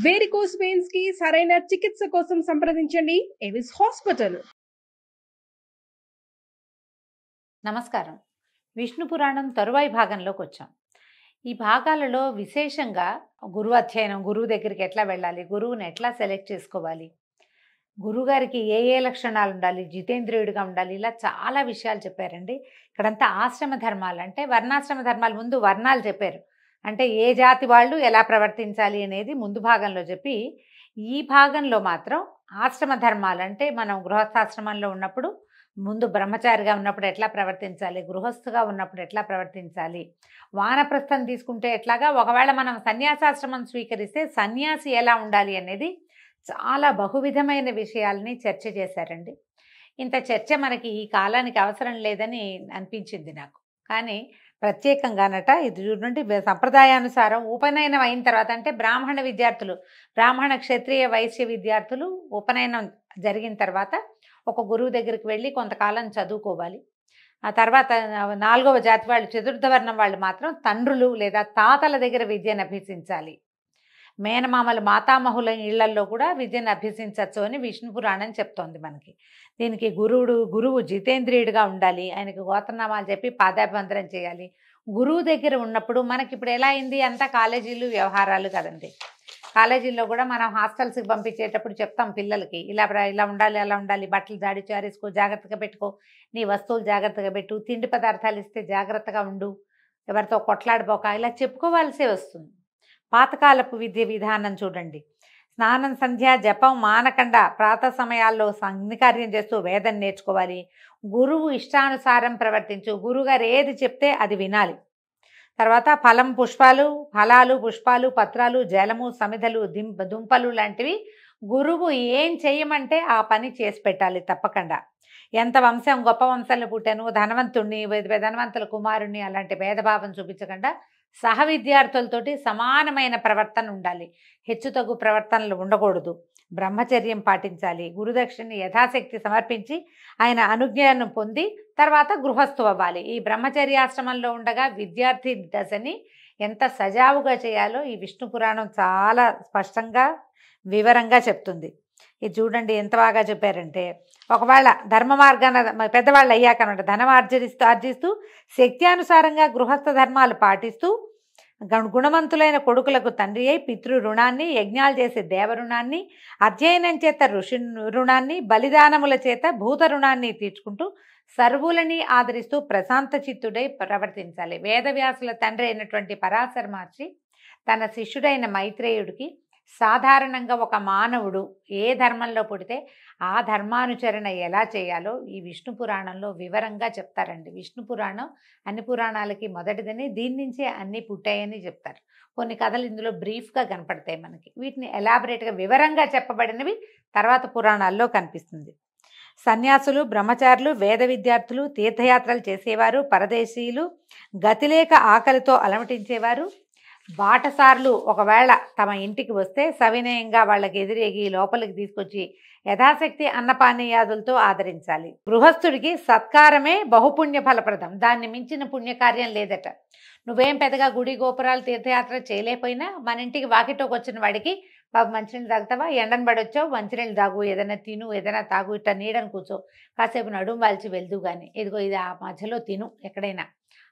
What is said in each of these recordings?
Varicose veins కి సరైన చికిత్స కోసం సంప్రదించండి ఎవిస్ హాస్పిటల్. నమస్కారం. విష్ణు పురాణం తరువాయి భాగంలోకి వచ్చాం. ఈ భాగాలలో విశేషంగా గురువు అధ్యయనం, గురువు దగ్గరికి ఎట్లా వెళ్ళాలి, గురువుని ఎట్లా సెలెక్ట్ చేసుకోవాలి, గురువుగారికి ఏ ఏ లక్షణాలు ఉండాలి, జితేంద్రియుడిగా ఉండాలి, ఇలా చాలా విషయాలు చెప్పారండి. ఇక్కడంతా ఆశ్రమ ధర్మాలు, అంటే వర్ణాశ్రమ ధర్మాలు, ముందు వర్ణాలు చెప్పారు. అంటే ఏ జాతి వాళ్ళు ఎలా ప్రవర్తించాలి అనేది ముందు భాగంలో చెప్పి, ఈ భాగంలో మాత్రం ఆశ్రమ ధర్మాలు, అంటే మనం గృహస్థాశ్రమంలో ఉన్నప్పుడు ముందు బ్రహ్మచారిగా ఉన్నప్పుడు ఎట్లా ప్రవర్తించాలి, గృహస్థుగా ఉన్నప్పుడు ఎట్లా ప్రవర్తించాలి, వానప్రస్థం తీసుకుంటే ఎట్లాగా, ఒకవేళ మనం సన్యాసాశ్రమం స్వీకరిస్తే సన్యాసి ఎలా ఉండాలి అనేది చాలా బహువిధమైన విషయాల్ని చర్చ చేశారండి. ఇంత చర్చ మనకి ఈ కాలానికి అవసరం లేదని అనిపించింది నాకు. కానీ ప్రత్యేకంగానట ఇది చూడండి, సంప్రదాయానుసారం ఉపనయనం అయిన తర్వాత, అంటే బ్రాహ్మణ విద్యార్థులు, బ్రాహ్మణ క్షత్రియ వైశ్య విద్యార్థులు ఉపనయనం జరిగిన తర్వాత ఒక గురువు దగ్గరికి వెళ్ళి కొంతకాలం చదువుకోవాలి. ఆ తర్వాత 4వ జాతి వాళ్ళు, చతుర్థ వర్ణం వాళ్ళు మాత్రం తండ్రులు లేదా తాతల దగ్గర విద్యను అభ్యసించాలి. మేనమామలు మాతామహుల ఇళ్లల్లో కూడా విద్యను అభ్యసించవచ్చు అని విష్ణు పురాణం చెప్తోంది మనకి. దీనికి గురువు జితేంద్రియుడిగా ఉండాలి, ఆయనకు గోత్రనామాలు చెప్పి పాదాభివందనం చేయాలి. గురువు దగ్గర ఉన్నప్పుడు మనకి ఇప్పుడు ఎలా అయింది, అంతా కాలేజీలు వ్యవహారాలు కదండి. కాలేజీల్లో కూడా మనం హాస్టల్స్కి పంపించేటప్పుడు చెప్తాం పిల్లలకి, ఇలా ఉండాలి, అలా ఉండాలి, బట్టలు జాడి చారేసుకో, జాగ్రత్తగా పెట్టుకో, నీ వస్తువులు జాగ్రత్తగా పెట్టు, తిండి పదార్థాలు ఇస్తే జాగ్రత్తగా ఉండు, ఎవరితో కొట్లాడిపోక, ఇలా చెప్పుకోవాల్సే వస్తుంది. పాతకాలపు విద్య విధానం చూడండి, స్నానం, సంధ్య, జపం మానకుండా ప్రాతः సమయాల్లో అగ్నికార్యం చేస్తూ వేదం నేర్చుకోవాలి. గురువు ఇష్టానుసారం ప్రవర్తించు, గురువుగారు ఏది చెప్తే అది వినాలి. తర్వాత ఫలాలు, పుష్పాలు, పత్రాలు, జలము, సమిధలు, దుంపలు లాంటివి గురువు ఏం చేయమంటే ఆ పని చేసి పెట్టాలి తప్పకుండా. ఎంత వంశం, గొప్ప వంశంలో పుట్టాను, ధనవంతుణ్ణి, ధనవంతుల కుమారుణ్ణి, అలాంటి భేదభావం చూపించకుండా సహ విద్యార్థులతోటి సమానమైన ప్రవర్తన ఉండాలి. హెచ్చుతగ్గు ప్రవర్తనలు ఉండకూడదు. బ్రహ్మచర్యం పాటించాలి. గురుదక్షిణని యథాశక్తి సమర్పించి ఆయన అనుజ్ఞను పొంది తర్వాత గృహస్థు అవ్వాలి. ఈ బ్రహ్మచర్యాశ్రమంలో ఉండగా విద్యార్థి దశని ఎంత సజావుగా చేయాలో ఈ విష్ణు పురాణం చాలా స్పష్టంగా వివరంగా చెప్తుంది. ఇది చూడండి ఎంత బాగా చెప్పారంటే, ఒకవేళ ధర్మ మార్గాన పెద్దవాళ్ళు అయ్యాకనమాట ధనం ఆర్జిస్తూ శక్త్యానుసారంగా గృహస్థ ధర్మాలు పాటిస్తూ గుణవంతులైన కొడుకులకు తండ్రి అయి పితృ రుణాన్ని, యజ్ఞాలు చేసే దేవ రుణాన్ని, అధ్యయనం చేత ఋషి రుణాన్ని, బలిదానముల చేత భూత రుణాన్ని తీర్చుకుంటూ సర్వులని ఆదరిస్తూ ప్రశాంత చిత్తుడై ప్రవర్తించాలి. వేదవ్యాసుల తండ్రి అయినటువంటి పరాశర మహర్షి తన శిష్యుడైన మైత్రేయుడికి సాధారణంగా ఒక మానవుడు ఏ ధర్మంలో పుడితే ఆ ధర్మానుచరణ ఎలా చేయాలో ఈ విష్ణు పురాణంలో వివరంగా చెప్తారండి. విష్ణు పురాణం అన్ని పురాణాలకి మొదటిదని, దీని నుంచే అన్నీ పుట్టాయని చెప్తారు. కొన్ని కథలు ఇందులో బ్రీఫ్గా కనపడతాయి మనకి. వీటిని ఎలాబరేట్గా వివరంగా చెప్పబడినవి తర్వాత పురాణాల్లో కనిపిస్తుంది. సన్యాసులు, బ్రహ్మచారులు, వేద విద్యార్థులు, తీర్థయాత్రలు చేసేవారు, పరదేశీయులు, గతిలేక ఆకలితో అలమటించేవారు, బాటసార్లు ఒకవేళ తమ ఇంటికి వస్తే సవినయంగా వాళ్ళకి ఎదురేగి లోపలికి తీసుకొచ్చి యథాశక్తి అన్నపానీయాదులతో ఆదరించాలి. గృహస్థుడికి సత్కారమే బహుపుణ్య ఫలప్రదం, దాన్ని మించిన పుణ్యకార్యం లేదట. నువ్వేం పెద్దగా గుడి గోపురాలు తీర్థయాత్ర చేయలేకపోయినా మన ఇంటికి వాకిటోకి వచ్చిన వాడికి బాబు మంచినీళ్ళు తాగుతావా, ఎండను పడొచ్చావు, మంచినీళ్ళు తాగు, ఏదైనా తిను, ఏదైనా తాగు, ఇట్లా నీడని కూర్చో, కాసేపు నడుము వాల్చి వెళ్దు కానీ, ఇదిగో ఇది ఆ మధ్యలో తిను ఎక్కడైనా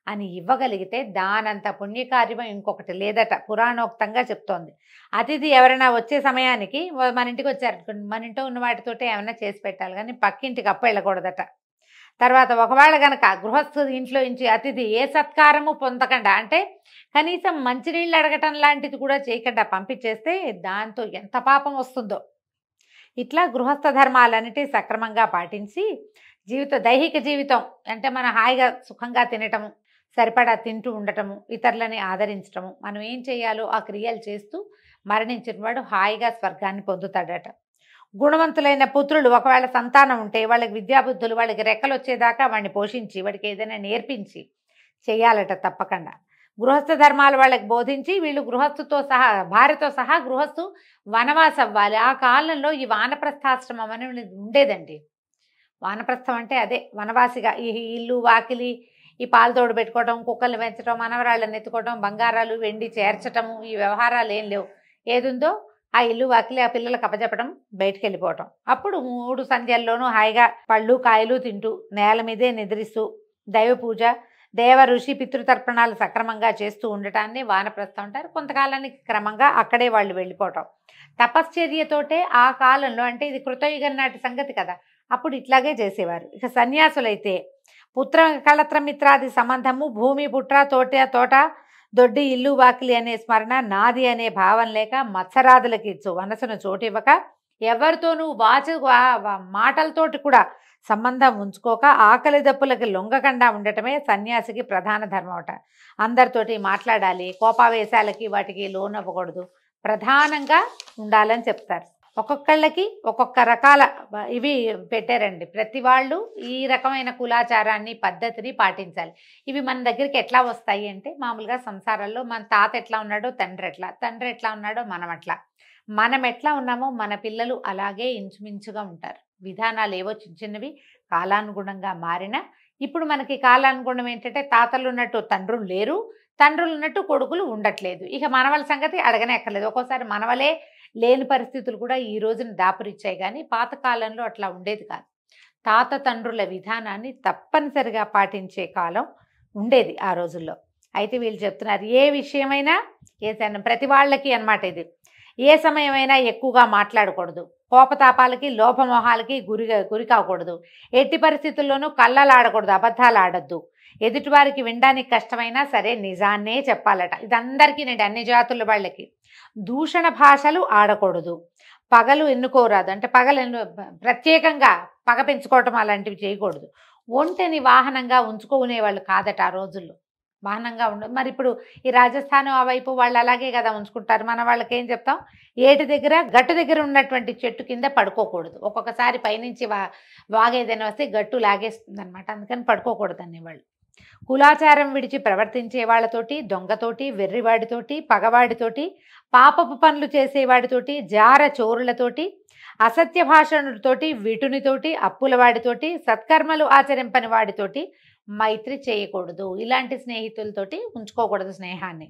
అని ఇవ్వగలిగితే దానంత పుణ్యకార్యం ఇంకొకటి లేదట, పురాణోక్తంగా చెప్తోంది. అతిథి ఎవరైనా వచ్చే సమయానికి మన ఇంటికి వచ్చారనుకోండి, మన ఇంట్లో ఉన్న వాటితోటే ఏమైనా చేసి పెట్టాలి కానీ పక్కింటికి అప్పు వెళ్ళకూడదట. తర్వాత ఒకవేళ కనుక గృహస్థు ఇంట్లో నుంచి అతిథి ఏ సత్కారము పొందకుండా, అంటే కనీసం మంచినీళ్ళు అడగటం లాంటిది కూడా చేయకుండా పంపించేస్తే దాంతో ఎంత పాపం వస్తుందో. ఇట్లా గృహస్థ ధర్మాలన్నిటి సక్రమంగా పాటించి దైహిక జీవితం అంటే మనం హాయిగా సుఖంగా తినటము, సరిపడా తింటూ ఉండటము, ఇతరులని ఆదరించటము, మనం ఏం చేయాలో ఆ క్రియలు చేస్తూ మరణించిన వాడు హాయిగా స్వర్గాన్ని పొందుతాడట. గుణవంతులైన పుత్రులు, ఒకవేళ సంతానం ఉంటే వాళ్ళకి విద్యాబుద్ధులు, వాళ్ళకి రెక్కలు వచ్చేదాకా వాడిని పోషించి వాడికి ఏదైనా నేర్పించి చేయాలట తప్పకుండా. గృహస్థ ధర్మాలు వాళ్ళకి బోధించి వీళ్ళు గృహస్థుతో సహా, భార్యతో సహా గృహస్థు వనవాసం అవ్వాలి. ఆ కాలంలో ఈ వానప్రస్థాశ్రమం అనేది ఉండేదండి. వానప్రస్థం అంటే అదే వనవాసిగా, ఈ ఇల్లు వాకిలి, ఈ పాలు తోడు పెట్టుకోవడం, కుక్కలు పెంచడం, మనవరాళ్ళని ఎత్తుకోవడం, బంగారాలు వెండి చేర్చటము, ఈ వ్యవహారాలు ఏం లేవు. ఏదుందో ఆ ఇల్లు వాకిలి ఆ పిల్లలకు అప్పచెప్పడం, బయటికి వెళ్ళిపోవటం. అప్పుడు 3 సంధ్యల్లోనూ హాయిగా పళ్ళు కాయలు తింటూ నేల మీదే నిద్రిస్తూ దైవ పూజ, దేవ ఋషి పితృతర్పణాలు సక్రమంగా చేస్తూ ఉండటాన్ని వానప్రస్థం అంటారు. కొంతకాలానికి క్రమంగా అక్కడే వాళ్ళు వెళ్ళిపోవటం. తపశ్చర్యతోటే ఆ కాలంలో, అంటే ఇది కృతయుగం నాటి సంగతి కదా, అప్పుడు ఇట్లాగే చేసేవారు. ఇక సన్యాసులైతే పుత్ర కళత్ర మిత్రాది సంబంధము, భూమి పుట్ర తోట దొడ్డి ఇల్లు వాకిలి అనే స్మరణ, నాది అనే భావం లేక మత్సరాదులకి మనసును చోటివ్వక ఎవరితోనూ మాటలతోటి కూడా సంబంధం ఉంచుకోక ఆకలి దప్పులకి లొంగకుండా ఉండటమే సన్యాసికి ప్రధాన ధర్మం అట. అందరితోటి మాట్లాడాలి, కోపావేశాలకి వాటికి లోనవ్వకూడదు, ప్రధానంగా ఉండాలని చెప్తారు. ఒక్కొక్కళ్ళకి ఒక్కొక్క రకాల ఇవి పెట్టారండి. ప్రతి వాళ్ళు ఈ రకమైన కులాచారాన్ని పద్ధతిని పాటించాలి. ఇవి మన దగ్గరికి ఎట్లా వస్తాయి అంటే, మామూలుగా సంసారాల్లో మన తాత ఎట్లా ఉన్నాడో తండ్రి ఎట్లా ఉన్నాడో మనం ఎట్లా ఉన్నామో మన పిల్లలు అలాగే ఇంచుమించుగా ఉంటారు. విధానాలు ఏవో చిన్న చిన్నవి కాలానుగుణంగా మారినా, ఇప్పుడు మనకి కాలానుగుణం ఏంటంటే తాతలు ఉన్నట్టు తండ్రులు లేరు, తండ్రులు ఉన్నట్టు కొడుకులు ఉండట్లేదు. ఇక మనవల సంగతి అడగనే ఎక్కర్లేదు. ఒక్కోసారి మనవలే లేని పరిస్థితులు కూడా ఈ రోజున దాపురిచ్చాయి. కానీ పాతకాలంలో అట్లా ఉండేది కాదు. తాత తండ్రుల విధానాన్ని తప్పనిసరిగా పాటించే కాలం ఉండేది ఆ రోజుల్లో. అయితే వీళ్ళు చెప్తున్నారు, ఏ విషయమైనా ప్రతి వాళ్ళకి అన్నమాట ఇది. ఏ సమయమైనా ఎక్కువగా మాట్లాడకూడదు, కోపతాపాలకి లోపమోహాలకి గురి కాకూడదు, ఎట్టి పరిస్థితుల్లోనూ కళ్ళలాడకూడదు, అబద్ధాలు ఆడద్దు, ఎదుటివారికి వినడానికి కష్టమైనా సరే నిజాన్నే చెప్పాలట. ఇదందరికీ నేను అన్ని జాతుల వాళ్ళకి. దూషణ భాషలు ఆడకూడదు, పగలు ఎన్నుకోరాదు, అంటే ప్రత్యేకంగా పగ పెంచుకోవటం అలాంటివి చేయకూడదు. ఒంటెని వాహనంగా ఉంచుకునేవాళ్ళు కాదట ఆ రోజుల్లో. వాహనంగా మరి ఇప్పుడు ఈ రాజస్థాన్ ఆ వైపు వాళ్ళు అలాగే కదా ఉంచుకుంటారు. మన వాళ్ళకి ఏం చెప్తాం, గట్టు దగ్గర ఉన్నటువంటి చెట్టు కింద పడుకోకూడదు. ఒక్కొక్కసారి పైనుంచి వాగేదైనా వస్తే గట్టు లాగేస్తుంది అనమాట. అందుకని పడుకోకూడదు అనేవాళ్ళు. కులాచారం విడిచి ప్రవర్తించే వాళ్ళతోటి, దొంగతోటి, వెర్రివాడితోటి, పగవాడితోటి, పాపపు పనులు చేసేవాడితోటి, జార చోరులతోటి, అసత్య భాషణుడితోటి, విటునితోటి, అప్పులవాడితోటి, సత్కర్మలు ఆచరింపని వాడితోటి మైత్రి చేయకూడదు. ఇలాంటి స్నేహితులతోటి ఉంచుకోకూడదు స్నేహాన్ని.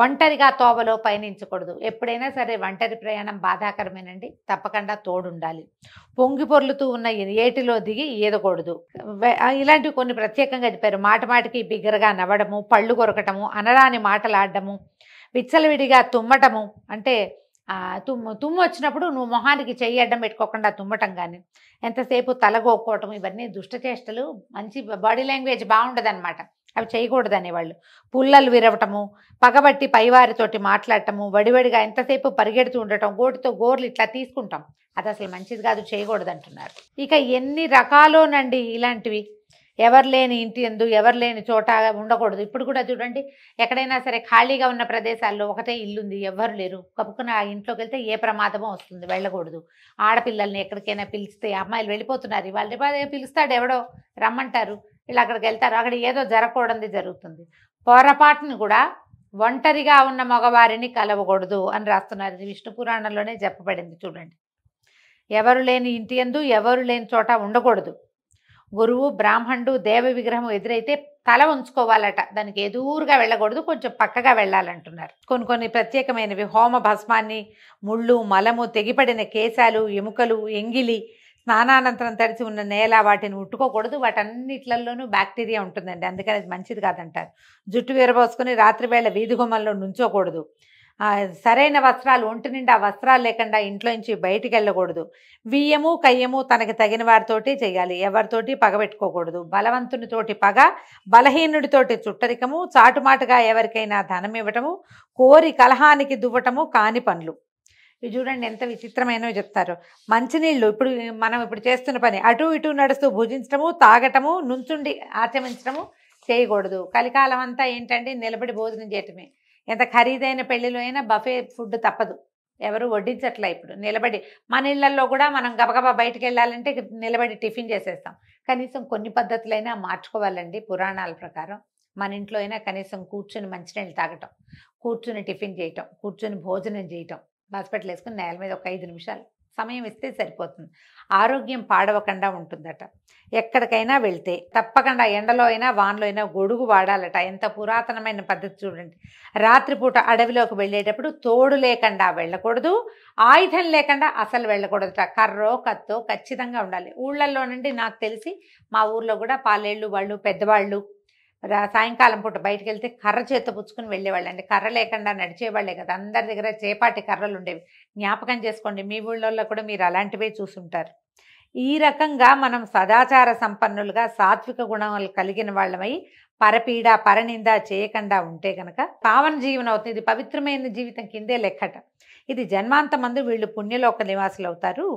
ఒంటరిగా తోవలో పయనించకూడదు. ఎప్పుడైనా సరే ఒంటరి ప్రయాణం బాధాకరమేనండి. తప్పకుండా తోడుండాలి. పొంగి పొర్లుతూ ఉన్న ఏటిలో దిగి ఈదకూడదు. ఇలాంటివి కొన్ని ప్రత్యేకంగా చెప్పారు. మాటికి బిగ్గరగా నవ్వడము, పళ్ళు కొరకటము, అనరాని మాటలాడటము, విచ్చలవిడిగా తుమ్మటము, అంటే తుమ్ము వచ్చినప్పుడు నువ్వు మొహానికి చెయ్యి అడ్డం పెట్టుకోకుండా తుమ్మటం కానీ, ఎంతసేపు తలగోక్కోవటం, ఇవన్నీ దుష్టచేష్టలు. మంచి బాడీ లాంగ్వేజ్ బాగుండదన్నమాట, అవి చేయకూడదు అనేవాళ్ళు. పుల్లలు విరవటము, పగబట్టి పైవారితోటి మాట్లాడటము, వడివడిగా ఎంతసేపు పరిగెడుతూ ఉండటం, గోటితో గోర్లు ఇట్లా తీసుకుంటాం, అది అసలు మంచిది కాదు, చేయకూడదు అంటున్నారు. ఇక ఎన్ని రకాలోనండి ఇలాంటివి. ఎవరు లేని ఇంటి యందు ఎవరు లేని చోట ఉండకూడదు. ఇప్పుడు కూడా చూడండి, ఎక్కడైనా సరే ఖాళీగా ఉన్న ప్రదేశాల్లో ఒకటే ఇల్లుంది, ఎవ్వరు లేరు, కప్పుకున్న ఆ ఇంట్లోకి వెళ్తే ఏ ప్రమాదమో వస్తుంది, వెళ్ళకూడదు. ఆడపిల్లల్ని ఎక్కడికైనా పిలిస్తే, అమ్మాయిలు వెళ్ళిపోతున్నారు, వాళ్ళు పిలుస్తాడు ఎవడో, రమ్మంటారు, వీళ్ళు అక్కడికి వెళ్తారు, అక్కడ ఏదో జరగకూడదు జరుగుతుంది. పొరపాటును కూడా ఒంటరిగా ఉన్న మగవారిని కలవకూడదు అని రాస్తున్నారు. ఇది విష్ణు పురాణంలోనే చెప్పబడింది చూడండి. ఎవరు లేని ఇంటి యందు ఎవరు లేని చోట ఉండకూడదు. గురువు, బ్రాహ్మణుడు, దేవ విగ్రహం ఎదురైతే తల ఉంచుకోవాలట, దానికి ఎదురుగా వెళ్ళకూడదు, కొంచెం పక్కగా వెళ్ళాలంటున్నారు. కొన్ని ప్రత్యేకమైనవి, హోమ భస్మాన్ని, ముళ్ళు, మలము, తెగిపడిన కేశాలు, ఎముకలు, ఎంగిలి, స్నానానంతరం తడిసి ఉన్న నేల, వాటిని ముట్టుకోకూడదు. వాటన్నిట్లలోనూ బ్యాక్టీరియా ఉంటుందండి, అందుకని అది మంచిది కాదంటారు. జుట్టు విరబోసుకుని రాత్రివేళ వీధి గుమ్మంలో నుంచోకూడదు. సరైన వస్త్రాలు, ఒంటి నిండా వస్త్రాలు లేకుండా ఇంట్లో నుంచి బయటికి వెళ్ళకూడదు. వియ్యము కయ్యము తనకి తగిన వారితోటి చేయాలి, ఎవరితోటి పగబెట్టుకోకూడదు. బలవంతునితోటి పగ, బలహీనుడితోటి చుట్టరికము, చాటుమాటుగా ఎవరికైనా ధనం ఇవ్వటము, కోరి కలహానికి దువ్వటము కాని పనులు. ఇవి చూడండి ఎంత విచిత్రమైనవి చెప్తారు. మంచినీళ్ళు, మనం ఇప్పుడు చేస్తున్న పని, అటు ఇటు నడుస్తూ భుజించటము, తాగటము, నుంచుండి ఆచమించటము చేయకూడదు. కలికాలం అంతా ఏంటంటే నిలబడి భోజనం చేయటమే. ఎంత ఖరీదైన పెళ్లిలో అయినా బఫే ఫుడ్ తప్పదు, ఎవరు వడ్డించట్లే. ఇప్పుడు నిలబడి, మన ఇళ్లలో కూడా మనం గబగబా బయటికి వెళ్ళాలంటే నిలబడి టిఫిన్ చేసేస్తాం. కనీసం కొన్ని పద్ధతులైనా మార్చుకోవాలండి. పురాణాల ప్రకారం మన ఇంట్లో అయినా కనీసం కూర్చుని మంచినీళ్ళు తాగటం, కూర్చుని టిఫిన్ చేయటం, కూర్చుని భోజనం చేయటం, హాస్పిటల్ వేసుకుని నేల మీద ఒక 5 నిమిషాలు సమయం ఇస్తే సరిపోతుంది. ఆరోగ్యం పాడవకుండా ఉంటుందట. ఎక్కడికైనా వెళ్తే తప్పకుండా ఎండలో అయినా వానలో అయినా గొడుగు వాడాలట. ఎంత పురాతనమైన పద్ధతి చూడండి. రాత్రిపూట అడవిలోకి వెళ్ళేటప్పుడు తోడు లేకుండా వెళ్ళకూడదు, ఆయుధం లేకుండా అసలు వెళ్ళకూడదట. కర్రో కత్తో ఖచ్చితంగా ఉండాలి. ఊళ్ళల్లో నుండి నాకు తెలిసి మా ఊర్లో కూడా పాలేళ్ళు వాళ్ళు పెద్దవాళ్ళు సాయంకాలం పూట బయటకు వెళ్తే కర్ర చేత పుచ్చుకుని వెళ్ళేవాళ్ళండి. కర్ర లేకుండా నడిచేవాళ్ళే కదా. అందరి దగ్గర చేపాటి కర్రలు ఉండేవి. జ్ఞాపకం చేసుకోండి, మీ ఊళ్ళల్లో కూడా మీరు అలాంటివే చూసుంటారు. ఈ రకంగా మనం సదాచార సంపన్నులుగా సాత్విక గుణాలు కలిగిన వాళ్ళమై పరపీడ పరనింద చేయకుండా ఉంటే కనుక పావన జీవనం అవుతుంది. ఇది పవిత్రమైన జీవితం కిందే లెక్కట. ఇది జన్మాంతమందు వీళ్ళు పుణ్యలోక నివాసులు అవుతారు.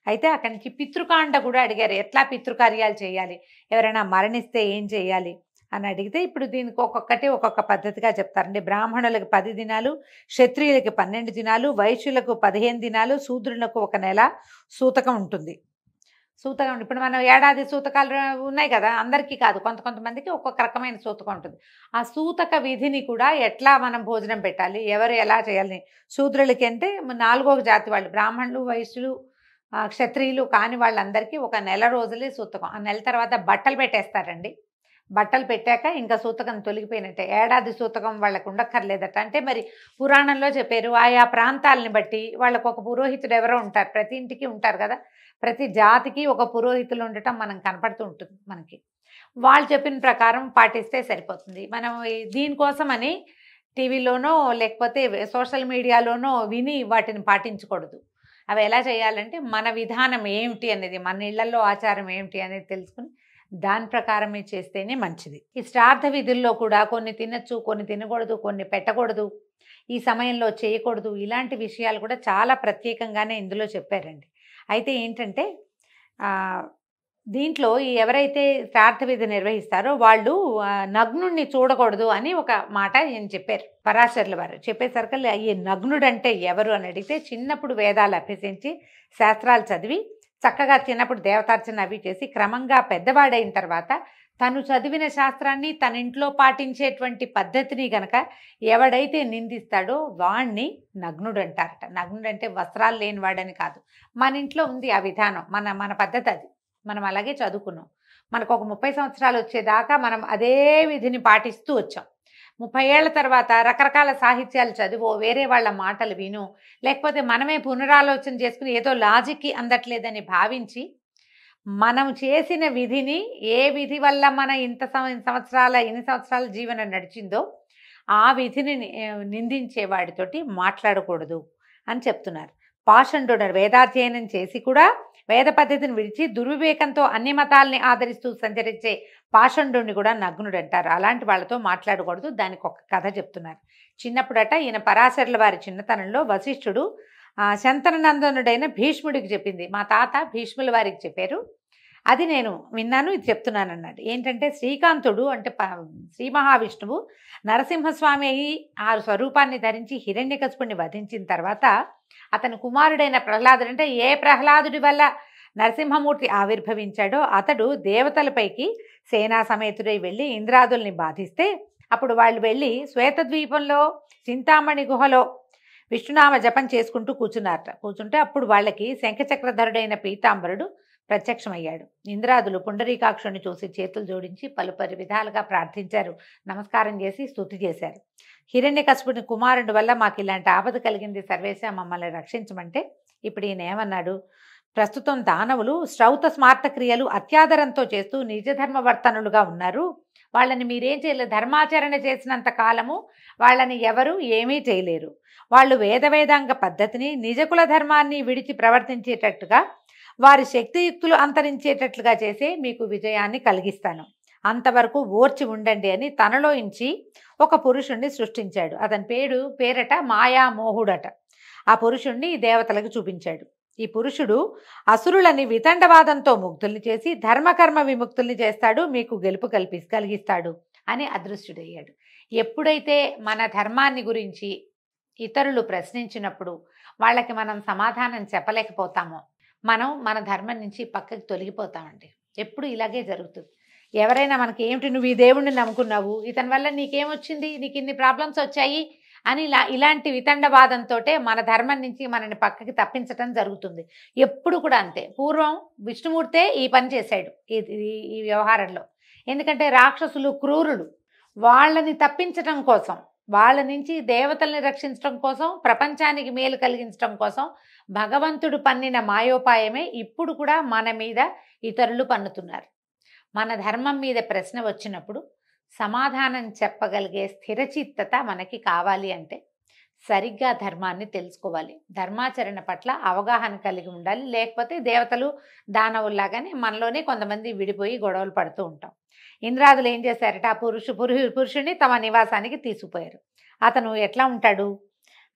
అయితే అక్కడి నుంచి పితృకాండ కూడా అడిగారు. ఎట్లా పితృకార్యాలు చేయాలి, ఎవరైనా మరణిస్తే ఏం చేయాలి అని అడిగితే ఇప్పుడు దీనికి ఒక్కొక్కటి ఒక్కొక్క పద్ధతిగా చెప్తారండి. బ్రాహ్మణులకు 10 దినాలు, క్షత్రియులకి 12 దినాలు, వైశ్యులకు 15 దినాలు, శూద్రులకు 1 నెల సూతకం ఉంటుంది. సూతకం ఇప్పుడు మనం ఏడాది సూతకాలు ఉన్నాయి కదా, అందరికీ కాదు, కొంతమందికి ఒక్కొక్క రకమైన సూతకం ఉంటుంది. ఆ సూతక విధిని కూడా ఎట్లా మనం భోజనం పెట్టాలి, ఎవరు ఎలా చేయాలి. శూద్రులకి అంటే 4వ జాతి వాళ్ళు, బ్రాహ్మణులు, వైశ్యులు, క్షత్రియులు కాని వాళ్ళందరికీ 1 నెల రోజులే సూతకం. ఆ నెల తర్వాత బట్టలు పెట్టేస్తారండి. బట్టలు పెట్టాక ఇంకా సూతకం తొలగిపోయినట్టే. ఏడాది సూతకం వాళ్ళకు ఉండక్కర్లేదట. అంటే మరి పురాణంలో చెప్పారు, ఆయా ప్రాంతాలని బట్టి వాళ్ళకు ఒక పురోహితుడు ఎవరో ఉంటారు. ప్రతి ఇంటికి ఉంటారు కదా, ప్రతి జాతికి ఒక పురోహితులు ఉండటం మనం కనపడుతూ ఉంటుంది మనకి. వాళ్ళు చెప్పిన ప్రకారం పాటిస్తే సరిపోతుంది. మనం దీనికోసమని టీవీలోనో లేకపోతే సోషల్ మీడియాలోనో విని వాటిని పాటించకూడదు. అవి ఎలా చేయాలంటే మన విధానం ఏమిటి అనేది, మన ఇళ్లలో ఆచారం ఏమిటి అనేది తెలుసుకుని దాని ప్రకారమే చేస్తేనే మంచిది. ఈ శ్రాద్ధ విధుల్లో కూడా కొన్ని తినచ్చు, కొన్ని తినకూడదు, కొన్ని పెట్టకూడదు, ఈ సమయంలో చేయకూడదు, ఇలాంటి విషయాలు కూడా చాలా ప్రత్యేకంగానే ఇందులో చెప్పారండి. అయితే ఏంటంటే దీంట్లో ఎవరైతే శ్రాద్ధ విధి నిర్వహిస్తారో వాళ్ళు నగ్నుడిని చూడకూడదు అని ఒక మాట ఈయన చెప్పారు. పరాశరుల వారు చెప్పేసరికి ఈ నగ్నుడంటే ఎవరు అని అడిగితే, చిన్నప్పుడు వేదాలు అభ్యసించి శాస్త్రాలు చదివి చక్కగా చిన్నప్పుడు దేవతార్చన అవి చేసి క్రమంగా పెద్దవాడైన తర్వాత తను చదివిన శాస్త్రాన్ని తన ఇంట్లో పాటించేటువంటి పద్ధతిని గనక ఎవడైతే నిందిస్తాడో వాణ్ణి నగ్నుడు అంటారట. నగ్నుడు అంటే వస్త్రాలు లేనివాడని కాదు. మన ఇంట్లో ఉంది ఆ విధానం, మన పద్ధతి అది. మనం అలాగే చదువుకున్నాం. మనకు ఒక 30 సంవత్సరాలు వచ్చేదాకా మనం అదే విధిని పాటిస్తూ వచ్చాం. 30 ఏళ్ల తర్వాత రకరకాల సాహిత్యాలు చదివో, వేరే వాళ్ళ మాటలు విను, లేకపోతే మనమే పునరాలోచన చేసుకుని ఏదో లాజిక్కి అందట్లేదని భావించి మనం చేసిన విధిని, ఏ విధి వల్ల మన ఇన్ని సంవత్సరాల జీవనం నడిచిందో ఆ విధిని నిందించే వాడితోటి మాట్లాడకూడదు అని చెప్తున్నారు. పాషండుడు వేదాధ్యయనం చేసి కూడా వేద పద్ధతిని విడిచి దుర్వివేకంతో అన్ని మతాల్ని ఆదరిస్తూ సంచరించే పాషండుని కూడా నగ్నుడు అంటారు. అలాంటి వాళ్ళతో మాట్లాడకూడదు. దానికి ఒక కథ చెప్తున్నారు. చిన్నప్పుడట ఈయన పరాశరుల వారి చిన్నతనంలో వశిష్ఠుడు శంతననందనుడైన భీష్ముడికి చెప్పింది. మా తాత భీష్ముల వారికి చెప్పారు, అది నేను విన్నాను, ఇది చెప్తున్నాను అన్నాడు. ఏంటంటే శ్రీకాంతుడు అంటే శ్రీ మహావిష్ణువు నరసింహస్వామి అయి ఆ స్వరూపాన్ని ధరించి హిరణ్యకశిపుణ్ణి వధించిన తర్వాత అతని కుమారుడైన ప్రహ్లాదుడు, అంటే ఏ ప్రహ్లాదుడి వల్ల నరసింహమూర్తి ఆవిర్భవించాడో అతడు దేవతలపైకి సేనా సమేతుడై వెళ్ళి ఇంద్రాదుల్ని బాధిస్తే అప్పుడు వాళ్ళు వెళ్ళి శ్వేతద్వీపంలో చింతామణి గుహలో విష్ణునామ జపం చేసుకుంటూ కూర్చుంటే అప్పుడు వాళ్ళకి శంఖచక్రధరుడైన పీతాంబరుడు ప్రత్యక్షమయ్యాడు. ఇంద్రాదులు పుండరీకాక్షుని చూసి చేతులు జోడించి పలుపరి విధాలుగా ప్రార్థించారు, నమస్కారం చేసి స్తుతి చేశారు. హిరణ్యకశిపుని కుమారుడి వల్ల మాకు ఇలాంటి ఆపద కలిగింది, సర్వేశ మమ్మల్ని రక్షించమంటే ఇప్పుడు ఈయన ఏమన్నాడు, ప్రస్తుతం దానవులు శ్రౌత స్మార్త క్రియలు అత్యాదరంతో చేస్తూ నిజధర్మవర్తనులుగా ఉన్నారు. వాళ్ళని మీరేం చేయలేరు. ధర్మాచరణ చేసినంత కాలము వాళ్ళని ఎవరు ఏమీ చేయలేరు. వాళ్ళు వేదాంగ పద్ధతిని నిజకుల ధర్మాన్ని విడిచి ప్రవర్తించేటట్టుగా వారి శక్తియుక్తులు అంతరించేటట్లుగా చేసే మీకు విజయాన్ని కలిగిస్తాను, అంతవరకు ఓర్చి ఉండండి అని తనలోంచి ఒక పురుషుణ్ణి సృష్టించాడు. అతని పేరట మాయామోహుడట. ఆ పురుషుణ్ణి దేవతలకు చూపించాడు. ఈ పురుషుడు అసురులని వితండవాదంతో ముక్తుల్ని చేసి ధర్మకర్మ విముక్తుల్ని చేస్తాడు, మీకు గెలుపు కలిగిస్తాడు అని అదృశ్యుడయ్యాడు. ఎప్పుడైతే మన ధర్మాన్ని గురించి ఇతరులు ప్రశ్నించినప్పుడు వాళ్ళకి మనం సమాధానం చెప్పలేకపోతామో మనం మన ధర్మం నుంచి పక్కకి తొలగిపోతామండి. ఎప్పుడు ఇలాగే జరుగుతుంది. ఎవరైనా మనకి ఏమిటి, నువ్వు ఈ దేవుణ్ణి నమ్ముకున్నావు, ఇతని వల్ల నీకేమొచ్చింది, నీకు ఇన్ని ప్రాబ్లమ్స్ వచ్చాయి అని ఇలాంటి వితండవాదంతో మన ధర్మం నుంచి మనని పక్కకి తప్పించటం జరుగుతుంది. ఎప్పుడు కూడా అంతే. పూర్వం విష్ణుమూర్తే ఈ పని చేశాడు ఈ వ్యవహారంలో. ఎందుకంటే రాక్షసులు క్రూరులు, వాళ్ళని తప్పించటం కోసం, వాళ్ళ నుంచి దేవతల్ని రక్షించడం కోసం, ప్రపంచానికి మేలు కలిగించడం కోసం భగవంతుడు పన్నిన మాయోపాయమే ఇప్పుడు కూడా మన మీద ఇతరులు పన్నుతున్నారు. మన ధర్మం మీద ప్రశ్న వచ్చినప్పుడు సమాధానం చెప్పగలిగే స్థిరచిత్తత మనకి కావాలి అంటే సరిగ్గా ధర్మాన్ని తెలుసుకోవాలి. ధర్మాచరణ పట్ల అవగాహన కలిగి ఉండాలి. లేకపోతే దేవతలు దానవుల్లాగానే మనలోనే కొంతమంది విడిపోయి గొడవలు పడుతూ ఉంటాం. ఇంద్రాదులు ఏం చేశారట, ఆ పురుషుణ్ణి తమ నివాసానికి తీసుకుపోయారు. అతను ఎట్లా ఉంటాడు,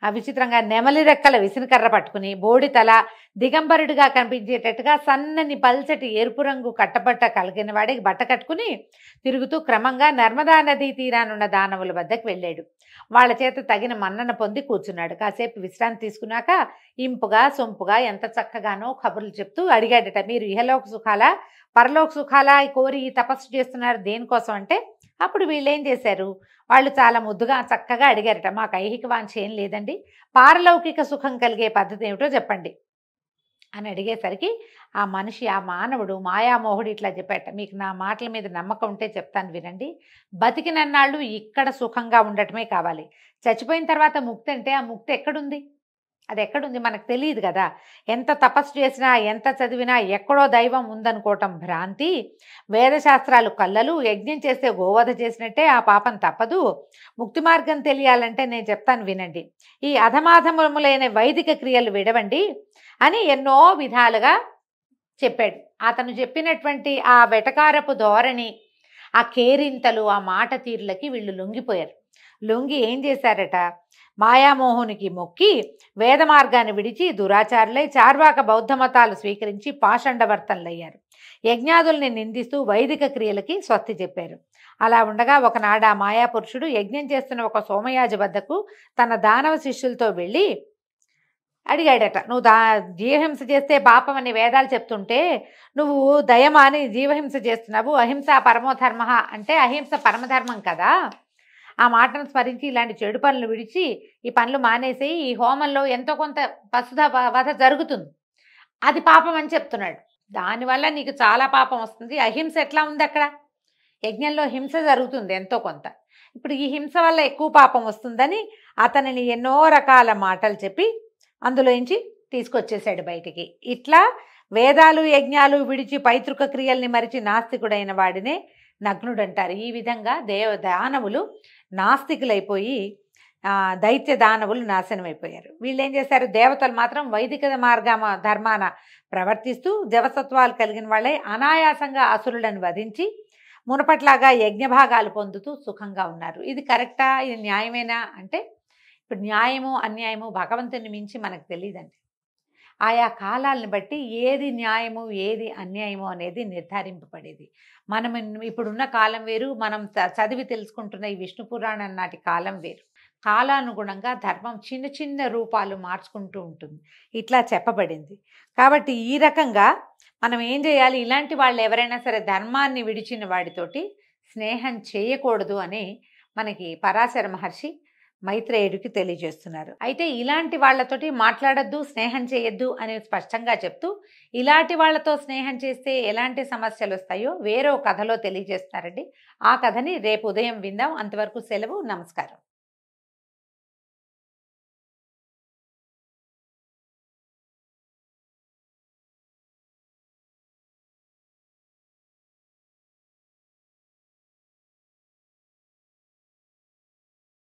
ఆ విచిత్రంగా నెమలి రెక్కల విసినకర్ర పట్టుకుని, బోడి తల, దిగంబరుడిగా కనిపించేటట్టుగా సన్నని పల్చటి ఎరుపు రంగు కట్టబట్ట కలిగిన వాడికి బట్ట కట్టుకుని తిరుగుతూ క్రమంగా నర్మదా నదీ తీరానున్న దానవుల వద్దకు వెళ్ళాడు. వాళ్ళ చేత తగిన మన్నన పొంది కూర్చున్నాడు. కాసేపు విశ్రాంతి తీసుకున్నాక ఇంపుగా సొంపుగా ఎంత చక్కగానో కబుర్లు చెప్తూ అడిగాడట, మీరు ఇహలోక సుఖాలా పరలోక సుఖాలా కోరి ఈ తపస్సు చేస్తున్నారు దేనికోసం అంటే, అప్పుడు వీళ్ళు ఏం చేశారు, వాళ్ళు చాలా ముద్దుగా చక్కగా అడిగారట, మాకు ఐహిక వాంఛ ఏం లేదండి, పారలౌకిక సుఖం కలిగే పద్ధతి ఏమిటో చెప్పండి అని అడిగేసరికి ఆ మనిషి, ఆ మానవుడు మాయామోహుడు ఇట్లా చెప్పాట, మీకు నా మాటల మీద నమ్మకం ఉంటే చెప్తాను వినండి, బతికినన్నాళ్ళు ఇక్కడ సుఖంగా ఉండటమే కావాలి, చచ్చిపోయిన తర్వాత ముక్తి అంటే ఆ ముక్తి ఎక్కడుంది, అది ఎక్కడుంది మనకు తెలియదు కదా. ఎంత తపస్సు చేసినా ఎంత చదివినా ఎక్కడో దైవం ఉందనుకోవటం భ్రాంతి. వేదశాస్త్రాలు కళ్ళలు, యజ్ఞం చేస్తే గోవధ చేసినట్టే ఆ పాపం తప్పదు. ముక్తి మార్గం తెలియాలంటే నేను చెప్తాను వినండి, ఈ అధమాధములైన వైదిక క్రియలు విడవండి అని ఎన్నో విధాలుగా చెప్పాడు. అతను చెప్పినటువంటి ఆ వెటకారపు ధోరణి, ఆ కేరింతలు, ఆ మాట తీరులకి వీళ్ళు లొంగిపోయారు. లొంగి ఏం చేశారట, మాయామోహునికి మొక్కి వేద మార్గాన్ని విడిచి దురాచారులై చార్వాక బౌద్ధ మతాలు స్వీకరించి పాషండవర్తనలయ్యారు. యజ్ఞాదుల్ని నిందిస్తూ వైదిక క్రియలకి స్వస్తి చెప్పారు. అలా ఉండగా ఒకనాడు ఆ మాయాపురుషుడు యజ్ఞం చేస్తున్న ఒక సోమయాజి వద్దకు తన దానవ శిష్యులతో వెళ్ళి అడిగాడట, నువ్వు జీవహింస చేస్తే పాపం అని వేదాలు చెప్తుంటే నువ్వు దయమాని జీవహింస చేస్తున్నావు, అహింస పరమోధర్మ అంటే అహింస పరమధర్మం కదా, ఆ మాటను స్మరించి ఇలాంటి చెడు పనులు విడిచి ఈ పనులు మానేసి ఈ హోమంలో ఎంతో కొంత పశుధ వధ జరుగుతుంది, అది పాపం అని చెప్తున్నాడు. దానివల్ల నీకు చాలా పాపం వస్తుంది. అహింస ఎట్లా ఉంది, అక్కడ యజ్ఞంలో హింస జరుగుతుంది ఎంతో కొంత, ఇప్పుడు ఈ హింస వల్ల ఎక్కువ పాపం వస్తుందని అతనిని ఎన్నో రకాల మాటలు చెప్పి అందులోంచి తీసుకొచ్చేసాడు బయటికి. ఇట్లా వేదాలు యజ్ఞాలు విడిచి పైతృక క్రియల్ని మరిచి నాస్తికుడైన వాడినే నగ్నుడు అంటారు. ఈ విధంగా దానవులు నాస్తికులైపోయి దైత్య దానవులు నాశనం అయిపోయారు. వీళ్ళు ఏం చేశారు, దేవతలు మాత్రం వైదిక ధర్మాన ప్రవర్తిస్తూ జవసత్వాలు కలిగిన వాళ్ళే అనాయాసంగా అసురులను వధించి మునపట్లాగా యజ్ఞభాగాలు పొందుతూ సుఖంగా ఉన్నారు. ఇది కరెక్టా, ఇది న్యాయమేనా అంటే, ఇప్పుడు న్యాయము అన్యాయము భగవంతుని మించి మనకు తెలియదండి. ఆయా కాలాలను బట్టి ఏది న్యాయము ఏది అన్యాయము అనేది నిర్ధారింపబడేది. మనం ఇప్పుడున్న కాలం వేరు, మనం చదివి తెలుసుకుంటున్న ఈ విష్ణు పురాణం నాటి కాలం వేరు. కాలానుగుణంగా ధర్మం చిన్న చిన్న రూపాలు మార్చుకుంటూ ఉంటుంది, ఇట్లా చెప్పబడింది. కాబట్టి ఈ రకంగా మనం ఏం చేయాలి, ఇలాంటి వాళ్ళు ఎవరైనా సరే ధర్మాన్ని విడిచిన వాడితోటి స్నేహం చేయకూడదు అని మనకి పరాశర మహర్షి మైత్రేయుడికి తెలియజేస్తున్నారు. అయితే ఇలాంటి వాళ్ళతోటి మాట్లాడద్దు, స్నేహం చేయొద్దు అని స్పష్టంగా చెప్తూ ఇలాంటి వాళ్ళతో స్నేహం చేస్తే ఎలాంటి సమస్యలు వస్తాయో వేరే కథలో తెలియజేస్తున్నారండి. ఆ కథని రేపు ఉదయం విందాం. అంతవరకు సెలవు, నమస్కారం.